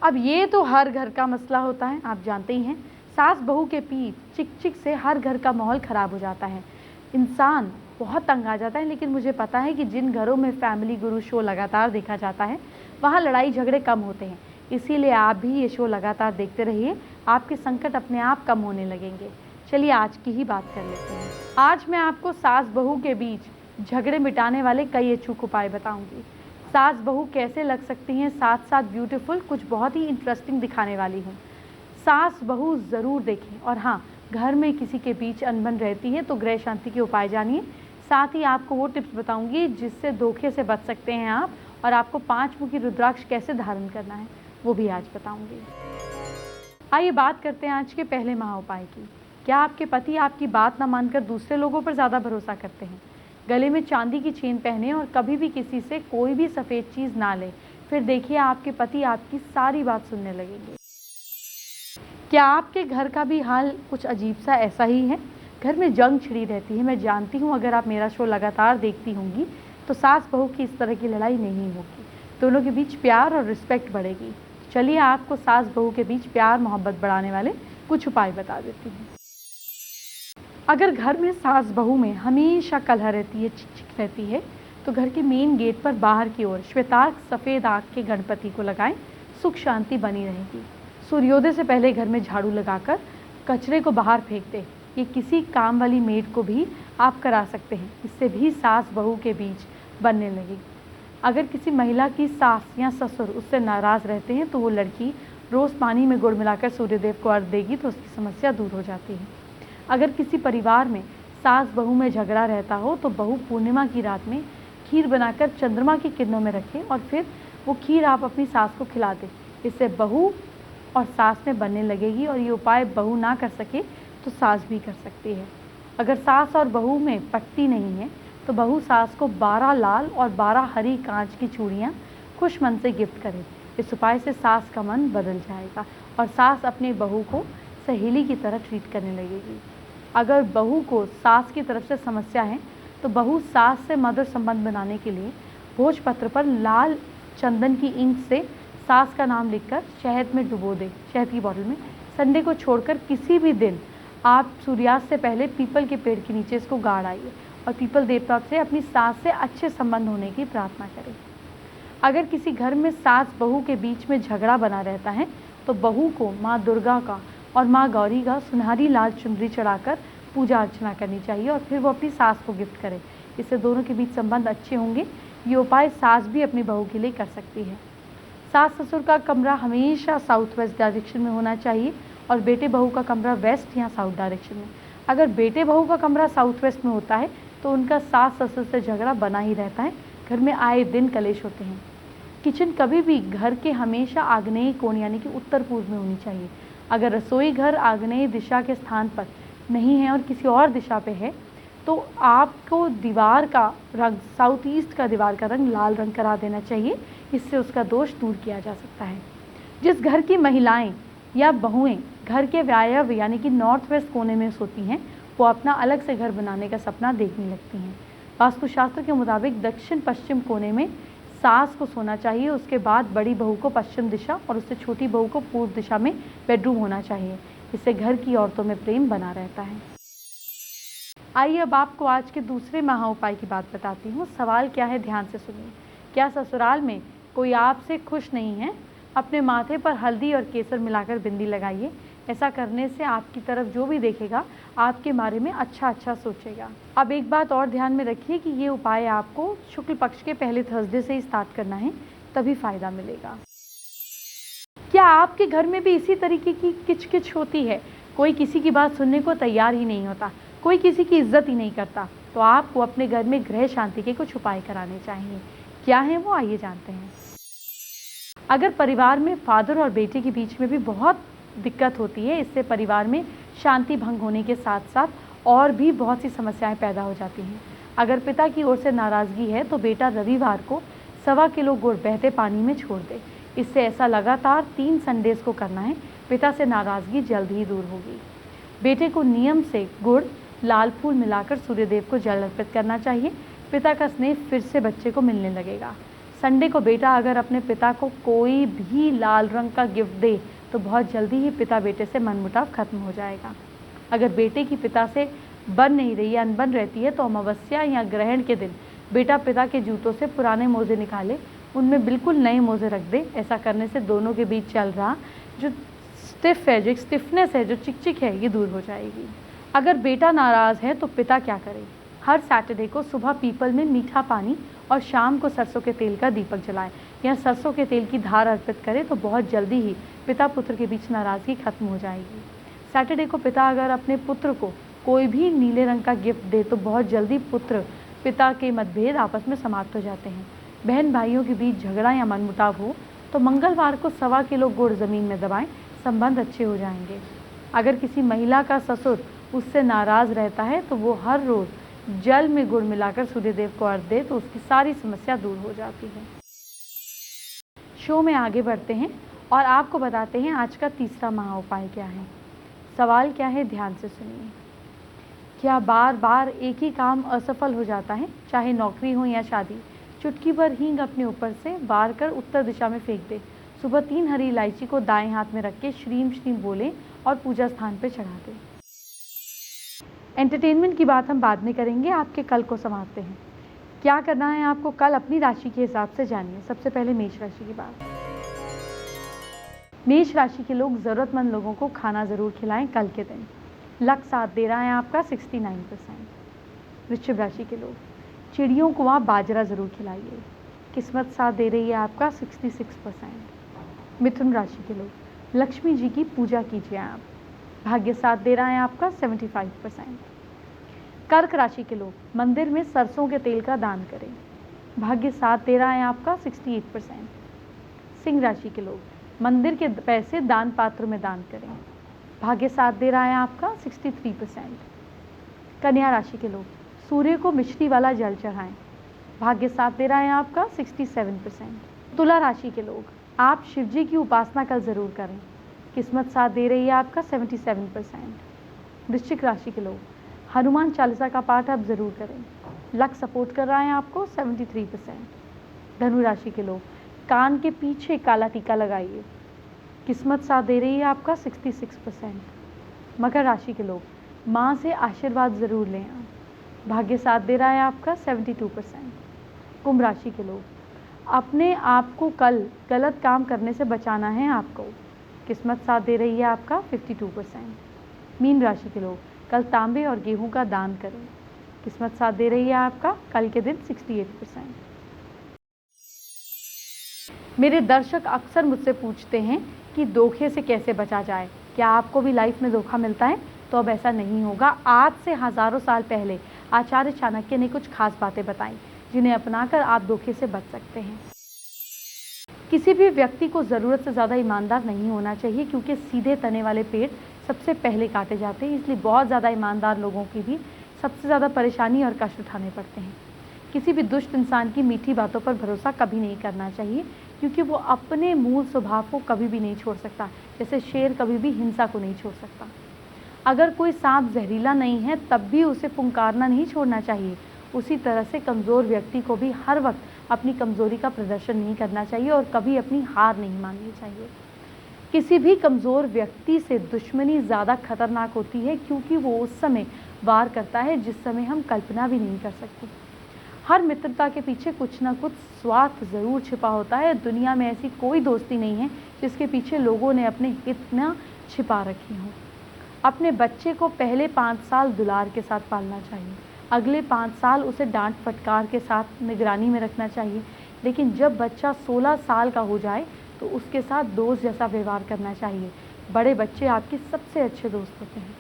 अब ये तो हर घर का मसला होता है, आप जानते ही हैं। सास बहू के बीच चिक चिक से हर घर का माहौल ख़राब हो जाता है, इंसान बहुत तंग आ जाता है। लेकिन मुझे पता है कि जिन घरों में फैमिली गुरु शो लगातार देखा जाता है वहाँ लड़ाई झगड़े कम होते हैं। इसीलिए आप भी ये शो लगातार देखते रहिए, आपके संकट अपने आप कम होने लगेंगे। चलिए आज की ही बात कर लेते हैं। आज मैं आपको सास बहू के बीच झगड़े मिटाने वाले कई अचूक उपाय बताऊंगी। सास बहू कैसे लग सकती हैं साथ साथ ब्यूटीफुल, कुछ बहुत ही इंटरेस्टिंग दिखाने वाली हूँ। सास बहू ज़रूर देखें। और हाँ, घर में किसी के बीच अनबन रहती है तो गृह शांति के उपाय जानिए। साथ ही आपको वो टिप्स बताऊंगी जिससे धोखे से बच सकते हैं आप, और आपको 5 मुखी रुद्राक्ष कैसे धारण करना है वो भी आज बताऊंगी। आइए बात करते हैं आज के पहले महा उपाय की। क्या आपके पति आपकी बात न मानकर दूसरे लोगों पर ज़्यादा भरोसा करते हैं? गले में चांदी की चेन पहने और कभी भी किसी से कोई भी सफ़ेद चीज़ ना ले, फिर देखिए आपके पति आपकी सारी बात सुनने लगेंगे। क्या आपके घर का भी हाल कुछ अजीब सा ऐसा ही है? घर में जंग छिड़ी रहती है। मैं जानती हूँ अगर आप मेरा शो लगातार देखती होंगी तो सास बहू की इस तरह की लड़ाई नहीं होगी, दोनों के बीच प्यार और रिस्पेक्ट बढ़ेगी। चलिए आपको सास बहू के बीच प्यार मोहब्बत बढ़ाने वाले कुछ उपाय बता देती हूँ। अगर घर में सास बहू में हमेशा कलह रहती है, चिक रहती है, तो घर के मेन गेट पर बाहर की ओर श्वेतार्क सफ़ेद आग के गणपति को लगाएं, सुख शांति बनी रहेगी। सूर्योदय से पहले घर में झाड़ू लगाकर कचरे को बाहर फेंक दें। ये किसी काम वाली मेड को भी आप करा सकते हैं, इससे भी सास बहू के बीच बनने लगेगी। अगर किसी महिला की सास या ससुर उससे नाराज़ रहते हैं तो वो लड़की रोज़ पानी में गुड़ मिलाकर सूर्यदेव को अर्घ देगी तो उसकी समस्या दूर हो जाती है। अगर किसी परिवार में सास बहू में झगड़ा रहता हो तो बहू पूर्णिमा की रात में खीर बनाकर चंद्रमा की किरणों में रखें और फिर वो खीर आप अपनी सास को खिला दें। इससे बहू और सास में बनने लगेगी और ये उपाय बहू ना कर सके तो सास भी कर सकती है। अगर सास और बहू में पट्टी नहीं है तो बहू सास को 12 लाल और 12 हरी कांच की चूड़ियाँ खुश मन से गिफ्ट करे। इस उपाय से सास का मन बदल जाएगा और सास अपनी बहू को सहेली की तरह ट्रीट करने लगेगी। अगर बहू को सास की तरफ से समस्या है तो बहू सास से मधुर संबंध बनाने के लिए भोजपत्र पर लाल चंदन की इंक से सास का नाम लिखकर शहद में डुबो दे, शहद की बोतल में। संडे को छोड़कर किसी भी दिन आप सूर्यास्त से पहले पीपल के पेड़ के नीचे इसको गाड़ आइए और पीपल देवता से अपनी सास से अच्छे संबंध होने की प्रार्थना करें। अगर किसी घर में सास बहू के बीच में झगड़ा बना रहता है तो बहू को माँ दुर्गा का और माँ गौरी का सुनहरी लाल चुनरी चढ़ाकर पूजा अर्चना करनी चाहिए और फिर वो अपनी सास को गिफ्ट करे। इससे दोनों के बीच संबंध अच्छे होंगे। ये उपाय सास भी अपनी बहू के लिए कर सकती है। सास ससुर का कमरा हमेशा साउथ वेस्ट डायरेक्शन में होना चाहिए और बेटे बहू का कमरा वेस्ट या साउथ डायरेक्शन में। अगर बेटे बहू का कमरा साउथ वेस्ट में होता है तो उनका सास ससुर से झगड़ा बना ही रहता है। घर में आए दिन कलेश होते हैं। किचन कभी भी घर के हमेशा आग्नेय कोण यानी कि उत्तर पूर्व में होनी चाहिए। अगर रसोई घर आग्नेय दिशा के स्थान पर नहीं है और किसी और दिशा पे है तो आपको दीवार का रंग, साउथ ईस्ट का दीवार का रंग लाल रंग करा देना चाहिए। इससे उसका दोष दूर किया जा सकता है। जिस घर की महिलाएं या बहुएं घर के वायव्य यानी कि नॉर्थ वेस्ट कोने में सोती हैं वो अपना अलग से घर बनाने का सपना देखने लगती हैं। वास्तुशास्त्र के मुताबिक दक्षिण पश्चिम कोने में सास को सोना चाहिए, उसके बाद बड़ी बहू को पश्चिम दिशा और उससे छोटी बहू को पूर्व दिशा में बेडरूम होना चाहिए। इससे घर की औरतों में प्रेम बना रहता है। आइए अब आपको आज के दूसरे महा उपाय की बात बताती हूँ। सवाल क्या है, ध्यान से सुनिए। क्या ससुराल में कोई आपसे खुश नहीं है? अपने माथे पर हल्दी और केसर मिलाकर बिंदी लगाइए। ऐसा करने से आपकी तरफ जो भी देखेगा आपके बारे में अच्छा अच्छा सोचेगा। अब एक बात और ध्यान में रखिए कि ये उपाय आपको शुक्ल पक्ष के पहले थर्सडे से ही स्टार्ट करना है, तभी फ़ायदा मिलेगा। क्या आपके घर में भी इसी तरीके की किचकिच होती है? कोई किसी की बात सुनने को तैयार ही नहीं होता, कोई किसी की इज्जत ही नहीं करता, तो आपको अपने घर में गृह शांति के कुछ उपाय कराने चाहिए। क्या है वो, आइए जानते हैं। अगर परिवार में फादर और बेटे के बीच में भी बहुत दिक्कत होती है, इससे परिवार में शांति भंग होने के साथ साथ और भी बहुत सी समस्याएं पैदा हो जाती हैं। अगर पिता की ओर से नाराज़गी है तो बेटा रविवार को 1.25 किलो गुड़ बहते पानी में छोड़ दे। इससे ऐसा लगातार 3 संडेज को करना है। पिता से नाराज़गी जल्द ही दूर होगी। बेटे को नियम से गुड़ लाल फूल मिलाकर सूर्यदेव को जल अर्पित करना चाहिए। पिता का स्नेह फिर से बच्चे को मिलने लगेगा। संडे को बेटा अगर अपने पिता को कोई भी लाल रंग का गिफ्ट दे तो बहुत जल्दी ही पिता बेटे से मनमुटाव खत्म हो जाएगा। अगर बेटे की पिता से बन नहीं रही या अनबन रहती है तो अमावस्या या ग्रहण के दिन बेटा पिता के जूतों से पुराने मोजे निकाले, उनमें बिल्कुल नए मोजे रख दे। ऐसा करने से दोनों के बीच चल रहा जो स्टिफनेस है, जो चिकचिक है, ये दूर हो जाएगी। अगर बेटा नाराज़ है तो पिता क्या करे? हर सैटरडे को सुबह पीपल में मीठा पानी और शाम को सरसों के तेल का दीपक जलाएं या सरसों के तेल की धार अर्पित करें तो बहुत जल्दी ही पिता पुत्र के बीच नाराज़गी खत्म हो जाएगी। सैटरडे को पिता अगर अपने पुत्र को कोई भी नीले रंग का गिफ्ट दे तो बहुत जल्दी पुत्र पिता के मतभेद आपस में समाप्त हो जाते हैं। बहन भाइयों के बीच झगड़ा या मनमुटाव हो तो मंगलवार को 1.25 किलो गुड़ ज़मीन में दबाएं, संबंध अच्छे हो जाएंगे। अगर किसी महिला का ससुर उससे नाराज़ रहता है तो वो हर रोज़ जल में गुड़ मिलाकर सूर्यदेव को अर्घ दे तो उसकी सारी समस्या दूर हो जाती है। शो में आगे बढ़ते हैं और आपको बताते हैं आज का तीसरा महा उपाय क्या है। सवाल क्या है, ध्यान से सुनिए। क्या बार बार एक ही काम असफल हो जाता है, चाहे नौकरी हो या शादी? चुटकी भर हींग अपने ऊपर से वार कर उत्तर दिशा में फेंक दे। सुबह 3 हरी इलायची को दाएं हाथ में रख के श्रीम श्रीम बोले और पूजा स्थान पर चढ़ा दे। एंटरटेनमेंट की बात हम बाद में करेंगे, आपके कल को संभालते हैं। क्या करना है आपको कल अपनी राशि के हिसाब से जानिए। सबसे पहले मेष राशि की बात। मेष राशि के लोग ज़रूरतमंद लोगों को खाना ज़रूर खिलाएं कल के दिन। लक साथ दे रहा है आपका 69%। वृश्चिक राशि के लोग चिड़ियों को आप बाजरा ज़रूर खिलाइए। किस्मत साथ दे रही है आपका 66%। मिथुन राशि के लोग लक्ष्मी जी की पूजा कीजिए आप। भाग्य साथ दे रहा है आपका 75%। कर्क राशि के लोग मंदिर में सरसों के तेल का दान करें। भाग्य साथ दे रहा है आपका 68%। सिंह राशि के लोग मंदिर के पैसे दान पात्र में दान करें। भाग्य साथ दे रहा है आपका 63%। कन्या राशि के लोग सूर्य को मिश्री वाला जल चढ़ाएं। भाग्य साथ दे रहा है आपका 67%। तुला राशि के लोग आप शिव जी की उपासना कल ज़रूर करें। किस्मत साथ दे रही है आपका 77%। वृश्चिक राशि के लोग हनुमान चालीसा का पाठ आप ज़रूर करें। लक सपोर्ट कर रहा है आपको 73%। धनु राशि के लोग कान के पीछे काला टीका लगाइए। किस्मत साथ दे रही है आपका 66%। मकर राशि के लोग माँ से आशीर्वाद ज़रूर लें आप। भाग्य साथ दे रहा है आपका 72%। कुंभ राशि के लोग अपने आप को कल गलत काम करने से बचाना है आपको। किस्मत साथ दे रही है आपका 52%। मीन राशि के लोग कल तांबे और गेहूं का दान करें। किस्मत साथ दे रही है आपका कल के दिन 68%। मेरे दर्शक अक्सर मुझसे पूछते हैं कि धोखे से कैसे बचा जाए। क्या आपको भी लाइफ में धोखा मिलता है? तो अब ऐसा नहीं होगा। आज से हज़ारों साल पहले आचार्य चाणक्य ने कुछ खास बातें बताई जिन्हें अपनाकर आप धोखे से बच सकते हैं। किसी भी व्यक्ति को ज़रूरत से ज़्यादा ईमानदार नहीं होना चाहिए क्योंकि सीधे तने वाले पेड़ सबसे पहले काटे जाते हैं। इसलिए बहुत ज़्यादा ईमानदार लोगों की भी सबसे ज़्यादा परेशानी और कष्ट उठाने पड़ते हैं। किसी भी दुष्ट इंसान की मीठी बातों पर भरोसा कभी नहीं करना चाहिए क्योंकि वो अपने मूल स्वभाव को कभी भी नहीं छोड़ सकता। जैसे शेर कभी भी हिंसा को नहीं छोड़ सकता। अगर कोई सांप जहरीला नहीं है तब भी उसे फुंकारना नहीं छोड़ना चाहिए। उसी तरह से कमज़ोर व्यक्ति को भी हर वक्त अपनी कमज़ोरी का प्रदर्शन नहीं करना चाहिए और कभी अपनी हार नहीं माननी चाहिए। किसी भी कमज़ोर व्यक्ति से दुश्मनी ज़्यादा खतरनाक होती है क्योंकि वो उस समय वार करता है जिस समय हम कल्पना भी नहीं कर सकते। हर मित्रता के पीछे कुछ ना कुछ स्वार्थ ज़रूर छिपा होता है। दुनिया में ऐसी कोई दोस्ती नहीं है जिसके पीछे लोगों ने अपने हित न छिपा रखी हों। अपने बच्चे को पहले 5 साल दुलार के साथ पालना चाहिए। अगले 5 साल उसे डांट फटकार के साथ निगरानी में रखना चाहिए। लेकिन जब बच्चा 16 साल का हो जाए तो उसके साथ दोस्त जैसा व्यवहार करना चाहिए। बड़े बच्चे आपके सबसे अच्छे दोस्त होते हैं।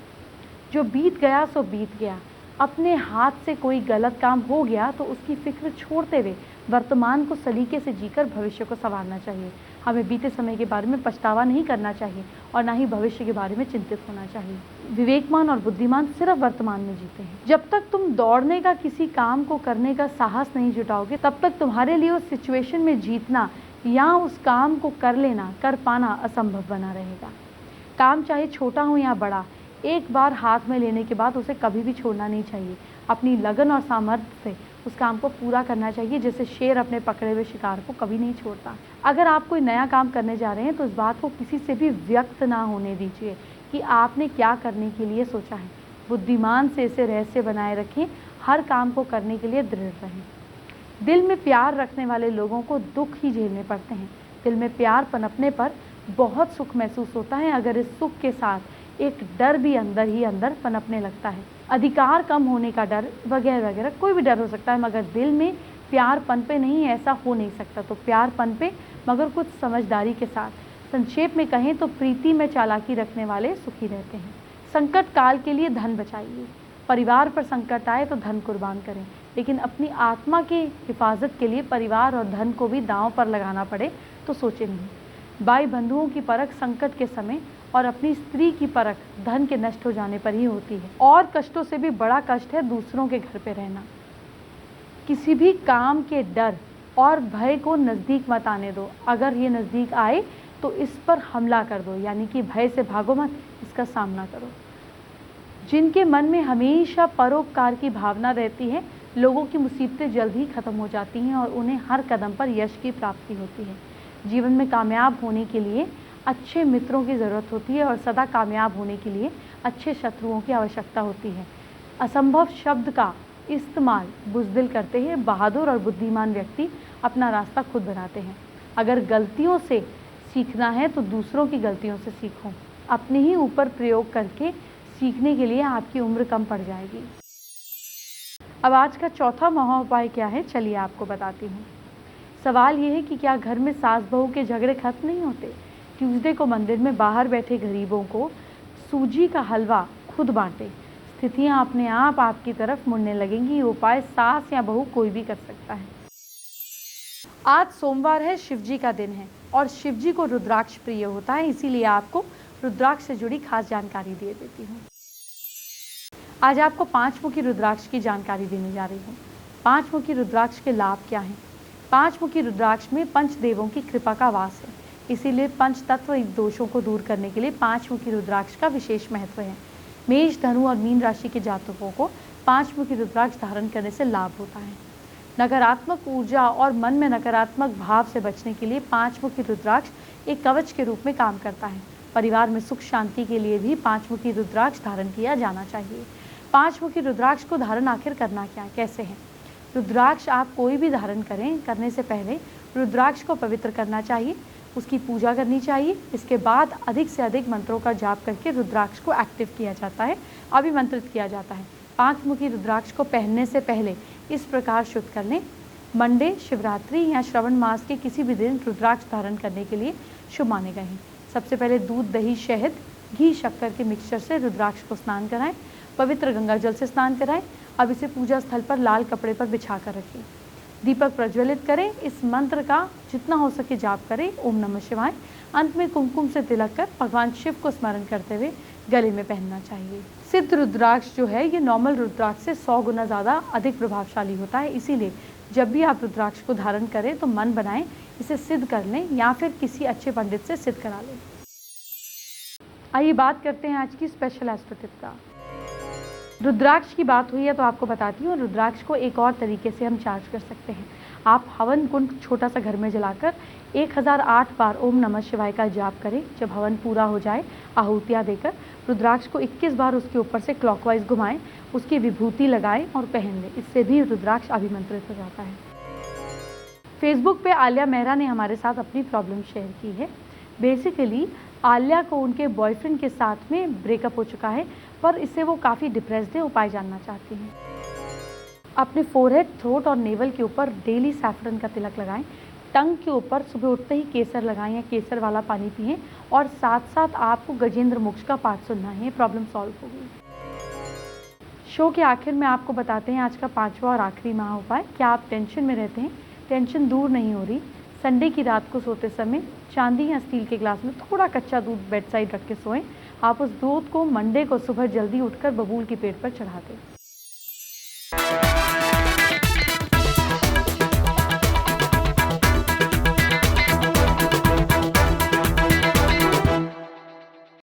जो बीत गया सो बीत गया। अपने हाथ से कोई गलत काम हो गया तो उसकी फिक्र छोड़ते हुए वर्तमान को सलीके से जीकर भविष्य को संवारना चाहिए। हमें बीते समय के बारे में पछतावा नहीं करना चाहिए और ना ही भविष्य के बारे में चिंतित होना चाहिए। विवेकमान और बुद्धिमान सिर्फ वर्तमान में जीते हैं। जब तक तुम दौड़ने का किसी काम को करने का साहस नहीं जुटाओगे तब तक तुम्हारे लिए उस सिचुएशन में जीतना या उस काम को कर लेना, कर पाना असंभव बना रहेगा। काम चाहे छोटा हो या बड़ा, एक बार हाथ में लेने के बाद उसे कभी भी छोड़ना नहीं चाहिए। अपनी लगन और सामर्थ्य से उस काम को पूरा करना चाहिए, जैसे शेर अपने पकड़े हुए शिकार को कभी नहीं छोड़ता। अगर आप कोई नया काम करने जा रहे हैं तो इस बात को किसी से भी व्यक्त ना होने दीजिए कि आपने क्या करने के लिए सोचा है। बुद्धिमान से इसे रहस्य बनाए रखें, हर काम को करने के लिए दृढ़ रहें। दिल में प्यार रखने वाले लोगों को दुख ही झेलने पड़ते हैं। दिल में प्यार पनपने पर बहुत सुख महसूस होता है, अगर इस सुख के साथ एक डर भी अंदर ही अंदर पनपने लगता है। अधिकार कम होने का डर वगैरह वगैरह, कोई भी डर हो सकता है, मगर दिल में प्यार पनपे नहीं, ऐसा हो नहीं सकता। तो प्यार पनपे मगर कुछ समझदारी के साथ। संक्षेप में कहें तो प्रीति में चालाकी रखने वाले सुखी रहते हैं। संकट काल के लिए धन बचाइए। परिवार पर संकट आए तो धन कुर्बान करें, लेकिन अपनी आत्मा की हिफाजत के लिए परिवार और धन को भी दांव पर लगाना पड़े तो सोचे नहीं। भाई बंधुओं की परख संकट के समय और अपनी स्त्री की परख धन के नष्ट हो जाने पर ही होती है। और कष्टों से भी बड़ा कष्ट है दूसरों के घर पे रहना। किसी भी काम के डर और भय को नज़दीक मत आने दो। अगर ये नज़दीक आए तो इस पर हमला कर दो, यानी कि भय से भागो मत, इसका सामना करो। जिनके मन में हमेशा परोपकार की भावना रहती है, लोगों की मुसीबतें जल्द ही खत्म हो जाती हैं और उन्हें हर कदम पर यश की प्राप्ति होती है। जीवन में कामयाब होने के लिए अच्छे मित्रों की ज़रूरत होती है और सदा कामयाब होने के लिए अच्छे शत्रुओं की आवश्यकता होती है। असंभव शब्द का इस्तेमाल बुज़दिल करते हैं। बहादुर और बुद्धिमान व्यक्ति अपना रास्ता खुद बनाते हैं। अगर गलतियों से सीखना है तो दूसरों की गलतियों से सीखो। अपने ही ऊपर प्रयोग करके सीखने के लिए आपकी उम्र कम पड़ जाएगी। अब आज का चौथा महा उपाय क्या है, चलिए आपको बताती हूँ। सवाल ये है कि क्या घर में सास बहू के झगड़े खत्म नहीं होते। ट्यूसडे को मंदिर में बाहर बैठे गरीबों को सूजी का हलवा खुद बांटे। स्थितियाँ अपने आप आपकी तरफ मुड़ने लगेंगी। ये उपाय सास या बहू कोई भी कर सकता है। आज सोमवार है, शिवजी का दिन है और शिवजी को रुद्राक्ष प्रिय होता है, इसीलिए आपको रुद्राक्ष से जुड़ी खास जानकारी दे देती हूँ। आज आपको 5 मुखी रुद्राक्ष की जानकारी देने जा रही हूँ। 5 मुखी रुद्राक्ष के लाभ क्या हैं? 5 मुखी रुद्राक्ष में पंच देवों की कृपा का वास है, इसीलिए पंच तत्व दोषों को दूर करने के लिए 5 मुखी रुद्राक्ष का विशेष महत्व है। मेष, धनु और मीन राशि के जातकों को 5 मुखी रुद्राक्ष धारण करने से लाभ होता है। नकारात्मक ऊर्जा और मन में नकारात्मक भाव से बचने के लिए 5 मुखी रुद्राक्ष एक कवच के रूप में काम करता है। परिवार में सुख शांति के लिए भी 5 मुखी रुद्राक्ष धारण किया जाना चाहिए। 5 मुखी रुद्राक्ष को धारण आखिर करना क्या, कैसे है? रुद्राक्ष आप कोई भी धारण करें, करने से पहले रुद्राक्ष को पवित्र करना चाहिए, उसकी पूजा करनी चाहिए। इसके बाद अधिक से अधिक मंत्रों का जाप करके रुद्राक्ष को एक्टिव किया जाता है, अभिमंत्रित किया जाता है। 5 मुखी रुद्राक्ष को पहनने से पहले इस प्रकार शुद्ध कर लें। मंडे, शिवरात्रि या श्रवण मास के किसी भी दिन रुद्राक्ष धारण करने के लिए शुभ माने गए हैं। सबसे पहले दूध, दही, शहद, घी, शक्कर के मिक्सचर से रुद्राक्ष को स्नान कराएं। पवित्र गंगा जल से स्नान कराएं। अब इसे पूजा स्थल पर लाल कपड़े पर बिछा कर रखें। दीपक प्रज्वलित करें। इस मंत्र का जितना हो सके जाप करें, ओम नमः शिवाय। अंत में कुमकुम से तिलक कर भगवान शिव को स्मरण करते हुए गले में पहनना चाहिए। सिद्ध रुद्राक्ष जो है ये नॉर्मल रुद्राक्ष से 100 गुना ज़्यादा अधिक प्रभावशाली होता है, इसीलिए जब भी आप रुद्राक्ष को धारण करें तो मन बनाएं इसे सिद्ध कर लें या फिर किसी अच्छे पंडित से सिद्ध करा लें। आइए बात करते हैं आज की स्पेशल एस्ट्रो टिप का। रुद्राक्ष की बात हुई है तो आपको बताती हूँ, रुद्राक्ष को एक और तरीके से हम चार्ज कर सकते हैं। आप हवन कुंड छोटा सा घर में जलाकर 1008 बार ओम नमः शिवाय का जाप करें। जब हवन पूरा हो जाए, आहुतियाँ देकर रुद्राक्ष को 21 बार उसके ऊपर से क्लॉकवाइज घुमाएं, उसकी विभूति लगाएं और पहन लें। इससे भी रुद्राक्ष अभिमंत्रित हो जाता है। फेसबुक पे आलिया मेहरा ने हमारे साथ अपनी प्रॉब्लम शेयर की है। बेसिकली आलिया को उनके बॉयफ्रेंड के साथ में ब्रेकअप हो चुका है, पर इससे वो काफ़ी डिप्रेस्ड है। उपाय जानना चाहती हैं। अपने फोरहेड, थ्रोट और नेवल के ऊपर डेली सैफरन का तिलक लगाएं। टंग के ऊपर सुबह उठते ही केसर लगाएं या केसर वाला पानी पिएं और साथ साथ आपको गजेंद्र मोक्ष का पाठ सुनना है। प्रॉब्लम सॉल्व होगी। शो के आखिर में आपको बताते हैं आज का 5वां और आखिरी महा उपाय। क्या आप टेंशन में रहते हैं, टेंशन दूर नहीं हो रही? संडे की रात को सोते समय चांदी या स्टील के ग्लास में थोड़ा कच्चा दूध बेड साइड रख के सोएं। आप उस दूध को मंडे को सुबह जल्दी उठकर बबूल की पेड़ पर चढ़ा दें।